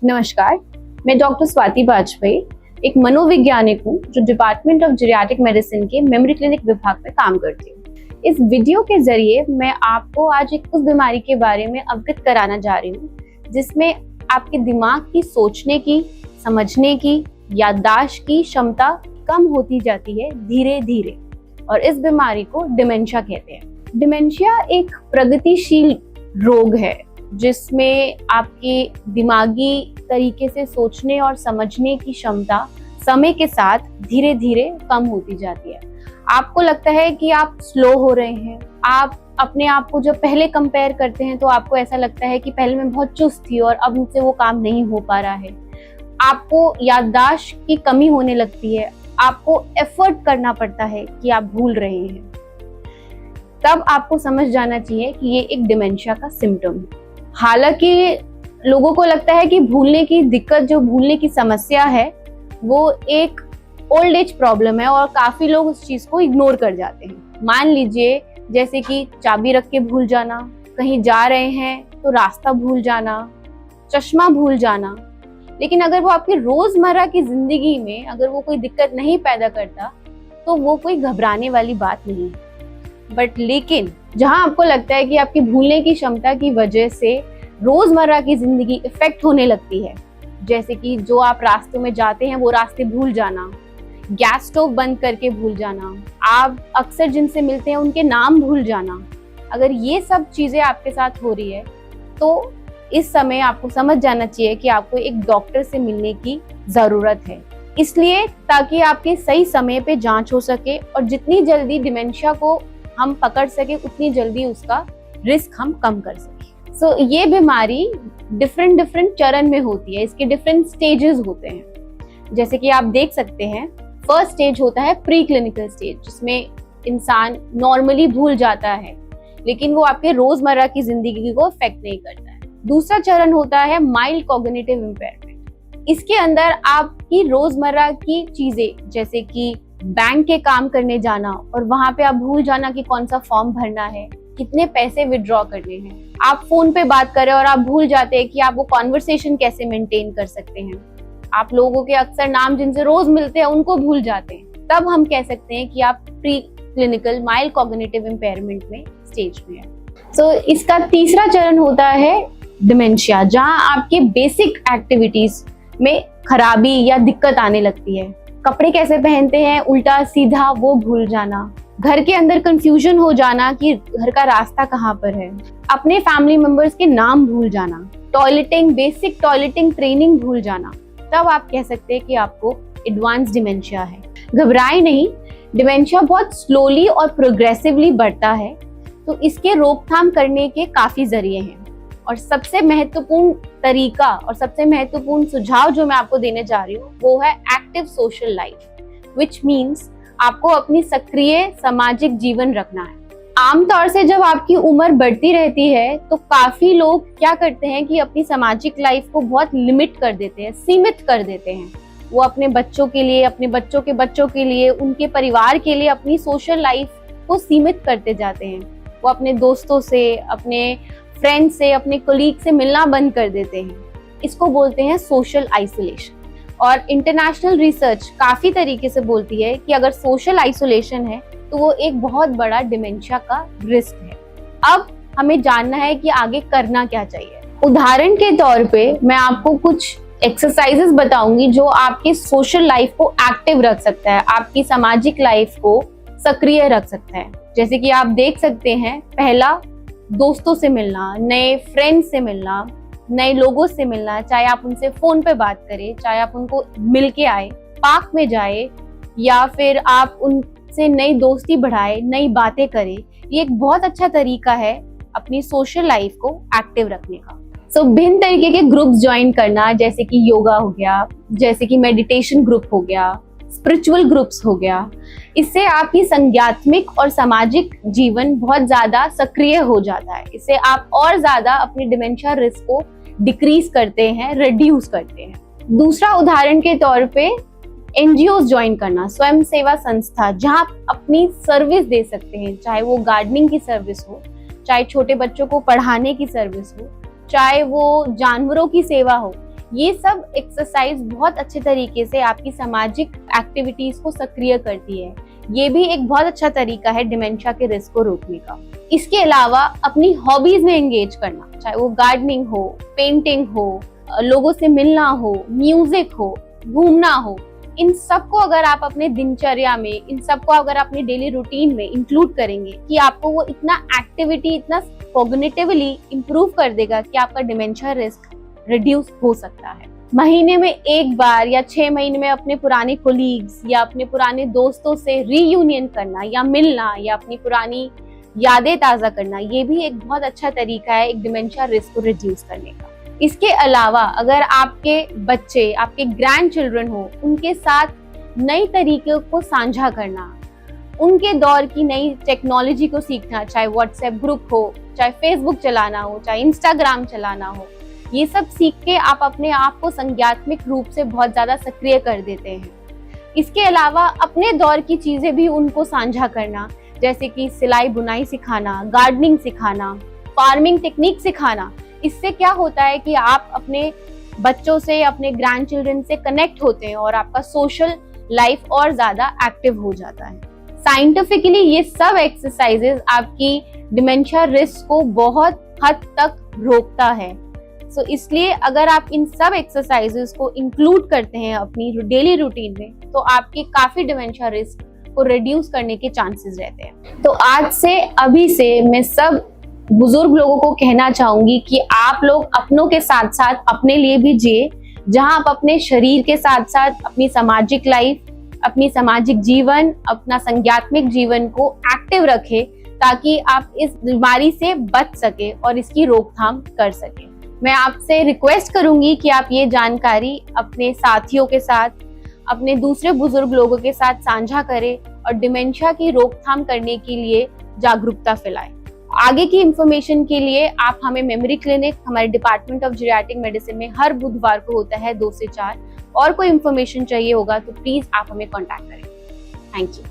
नमस्कार, मैं डॉक्टर स्वाति बाजपेयी एक मनोवैज्ञानिक हूँ जो डिपार्टमेंट ऑफ जीरियाट्रिक मेडिसिन के मेमोरी क्लिनिक विभाग में काम करती हूँ। इस वीडियो के जरिए मैं आपको आज एक उस बीमारी के बारे में अवगत कराना जा रही हूँ जिसमें आपके दिमाग की सोचने की, समझने की, याददाश्त की क्षमता कम होती जाती है धीरे धीरे, और इस बीमारी को डिमेंशिया कहते हैं। डिमेंशिया एक प्रगतिशील रोग है जिसमें आपकी दिमागी तरीके से सोचने और समझने की क्षमता समय के साथ धीरे धीरे कम होती जाती है। आपको लगता है कि आप स्लो हो रहे हैं। आप अपने आप को जब पहले कंपेयर करते हैं तो आपको ऐसा लगता है कि पहले मैं बहुत चुस्त थी और अब मुझसे वो काम नहीं हो पा रहा है। आपको याददाश्त की कमी होने लगती है। आपको एफर्ट करना पड़ता है कि आप भूल रहे हैं। तब आपको समझ जाना चाहिए कि ये एक डिमेंशिया का सिम्टम है। हालांकि लोगों को लगता है कि भूलने की दिक्कत, जो भूलने की समस्या है, वो एक ओल्ड एज प्रॉब्लम है और काफी लोग उस चीज को इग्नोर कर जाते हैं। मान लीजिए जैसे कि चाबी रख के भूल जाना, कहीं जा रहे हैं तो रास्ता भूल जाना, चश्मा भूल जाना। लेकिन अगर वो आपकी रोजमर्रा की जिंदगी में अगर वो कोई दिक्कत नहीं पैदा करता तो वो कोई घबराने वाली बात नहीं है। बट लेकिन जहां आपको लगता है कि आपकी भूलने की क्षमता की वजह से रोजमर्रा की जिंदगी इफेक्ट होने लगती है, जैसे कि जो आप रास्तों में जाते हैं वो रास्ते भूल जाना, गैस स्टोव बंद करके भूल जाना, आप अक्सर जिनसे मिलते हैं उनके नाम भूल जाना, अगर ये सब चीजें आपके साथ हो रही है तो इस समय आपको समझ जाना चाहिए कि आपको एक डॉक्टर से मिलने की जरूरत है। इसलिए ताकि आपके सही समय पे जांच हो सके और जितनी जल्दी डिमेंशिया को हम पकड़ सके उतनी जल्दी उसका रिस्क हम कम कर सके। सो ये बीमारी डिफरेंट चरण में होती है, इसके डिफरेंट स्टेजेस होते हैं। जैसे कि आप देख सकते हैं, फर्स्ट स्टेज होता है प्री क्लिनिकल स्टेज, जिसमें इंसान नॉर्मली भूल जाता है लेकिन वो आपके रोजमर्रा की जिंदगी को अफेक्ट नहीं करता है। दूसरा चरण होता है माइल्ड कॉग्निटिव इम्पेयरमेंट। इसके अंदर आपकी रोजमर्रा की चीजें, जैसे कि बैंक के काम करने जाना और वहां पे आप भूल जाना कि कौन सा फॉर्म भरना है, कितने पैसे विड्रॉ करने हैं। आप फोन पे बात कर रहे हैं और आप भूल जाते हैं कि आप वो कॉन्वर्सेशन कैसे मेंटेन कर सकते हैं। आप लोगों के अक्सर नाम जिनसे रोज मिलते हैं उनको भूल जाते हैं। तब हम कह सकते हैं कि आप pre clinical mild cognitive impairment में स्टेज में है। सो इसका तीसरा चरण होता है डिमेंशिया, जहां आपके बेसिक एक्टिविटीज में खराबी या दिक्कत आने लगती है। कपड़े कैसे पहनते हैं उल्टा सीधा वो भूल जाना, घर के अंदर कंफ्यूजन हो जाना कि घर का रास्ता कहाँ पर है, अपने फैमिली मेंबर्स के नाम भूल जाना, बेसिक टॉयलेटिंग ट्रेनिंग भूल जाना। तब आप कह सकते हैं कि आपको एडवांस डिमेंशिया है। घबराए नहीं, डिमेंशिया बहुत स्लोली और प्रोग्रेसिवली बढ़ता है, तो इसके रोकथाम करने के काफी जरिए हैं। और सबसे महत्वपूर्ण तरीका और सबसे महत्वपूर्ण सुझाव जो मैं आपको देने जा रही हूँ वो है active social life, which means आपको अपनी सक्रिय सामाजिक जीवन रखना है। आमतौर से जब आपकी उम्र बढ़ती रहती है तो काफी लोग क्या करते हैं कि अपनी सामाजिक लाइफ को बहुत लिमिट कर देते हैं, सीमित कर देते हैं। वो अपने बच्चों के लिए, अपने बच्चों के बच्चों के लिए, उनके परिवार के लिए अपनी सोशल लाइफ को सीमित करते जाते हैं। वो अपने दोस्तों से, अपने फ्रेंड से, अपने कोलीग से मिलना बंद कर देते हैं। इसको बोलते हैं सोशल आइसोलेशन। और इंटरनेशनल रिसर्च काफी तरीके से बोलती है कि अगर सोशल आइसोलेशन है तो वो एक बहुत बड़ा डिमेंशिया का रिस्क है। अब हमें जानना है कि आगे करना क्या चाहिए। उदाहरण के तौर पे मैं आपको कुछ एक्सरसाइजेस बताऊंगी जो आपकी सोशल लाइफ को एक्टिव रख सकता है, आपकी सामाजिक लाइफ को सक्रिय रख सकता है। जैसे कि आप देख सकते हैं, पहला दोस्तों से मिलना, नए फ्रेंड्स से मिलना, नए लोगों से मिलना, चाहे आप उनसे फोन पे बात करें, चाहे आप उनको मिल के आए, पार्क में जाए, या फिर आप उनसे नई दोस्ती बढ़ाए, नई बातें करें। ये एक बहुत अच्छा तरीका है अपनी सोशल लाइफ को एक्टिव रखने का। सो भिन्न तरीके के ग्रुप्स ज्वाइन करना, जैसे कि योगा हो गया, जैसे कि मेडिटेशन ग्रुप हो गया, स्पिरिचुअल ग्रुप्स हो गया। इससे आपकी संज्ञात्मक और सामाजिक जीवन बहुत ज्यादा सक्रिय हो जाता है। इससे आप और ज्यादा अपनी डिमेंशिया रिस्क को डिक्रीज करते हैं, रिड्यूस करते हैं। दूसरा उदाहरण के तौर पे एनजीओ ज्वाइन करना, स्वयं सेवा संस्था, जहां आप अपनी सर्विस दे सकते हैं, चाहे वो गार्डनिंग की सर्विस हो, चाहे छोटे बच्चों को पढ़ाने की सर्विस हो, चाहे वो जानवरों की सेवा हो। ये सब एक्सरसाइज बहुत अच्छे तरीके से आपकी सामाजिक एक्टिविटीज को सक्रिय करती है। ये भी एक बहुत अच्छा तरीका है डिमेंशिया के रिस्क को रोकने का। इसके अलावा अपनी हॉबीज में एंगेज करना, चाहे वो गार्डनिंग हो, पेंटिंग हो, लोगों से मिलना हो, म्यूजिक हो, घूमना हो, इन सबको अगर आप अपने दिनचर्या में, इन सबको अगर अपने डेली रूटीन में इंक्लूड करेंगे कि आपको वो इतना एक्टिविटी, इतना कॉग्निटिवली इंप्रूव कर देगा कि आपका डिमेंशिया रिस्क रिड्यूस हो सकता है। महीने में एक बार या 6 महीने में अपने पुराने कोलीग्स या अपने पुराने दोस्तों से रीयूनियन करना या मिलना या अपनी पुरानी यादें ताज़ा करना, ये भी एक बहुत अच्छा तरीका है एक डिमेंशिया रिस्क को रिड्यूस करने का। इसके अलावा अगर आपके बच्चे, आपके ग्रैंड चिल्ड्रन हो, उनके साथ नई तरीकों को साझा करना, उनके दौर की नई टेक्नोलॉजी को सीखना, चाहे व्हाट्सएप ग्रुप हो, चाहे फेसबुक चलाना हो, चाहे इंस्टाग्राम चलाना हो, ये सब सीख के आप अपने आप को संज्ञात्मक रूप से बहुत ज्यादा सक्रिय कर देते हैं। इसके अलावा अपने दौर की चीजें भी उनको साझा करना, जैसे कि सिलाई बुनाई सिखाना, गार्डनिंग सिखाना, फार्मिंग टेक्निक सिखाना। इससे क्या होता है कि आप अपने बच्चों से, अपने ग्रैंड चिल्ड्रन से कनेक्ट होते हैं और आपका सोशल लाइफ और ज्यादा एक्टिव हो जाता है। साइंटिफिकली ये सब एक्सरसाइजेज आपकी डिमेंशिया रिस्क को बहुत हद तक रोकता है। सो इसलिए अगर आप इन सब एक्सरसाइजेज को इंक्लूड करते हैं अपनी डेली रूटीन में, तो आपके काफी डिमेंशिया रिस्क को रिड्यूस करने के चांसेस रहते हैं। तो आज से, अभी से मैं सब बुजुर्ग लोगों को कहना चाहूंगी कि आप लोग अपनों के साथ साथ अपने लिए भी जिए, जहां आप अपने शरीर के साथ साथ अपनी सामाजिक लाइफ, अपनी सामाजिक जीवन, अपना संज्ञात्मक जीवन को एक्टिव रखें, ताकि आप इस बीमारी से बच सके और इसकी रोकथाम कर सके। मैं आपसे रिक्वेस्ट करूंगी कि आप ये जानकारी अपने साथियों के साथ, अपने दूसरे बुजुर्ग लोगों के साथ साझा करें और डिमेंशिया की रोकथाम करने के लिए जागरूकता फैलाएं। आगे की इंफॉर्मेशन के लिए आप हमें मेमोरी क्लिनिक, हमारे डिपार्टमेंट ऑफ जीरियाट्रिक मेडिसिन में हर बुधवार को होता है 2 से 4, और कोई इंफॉर्मेशन चाहिए होगा तो प्लीज आप हमें कांटेक्ट करें। Thank you.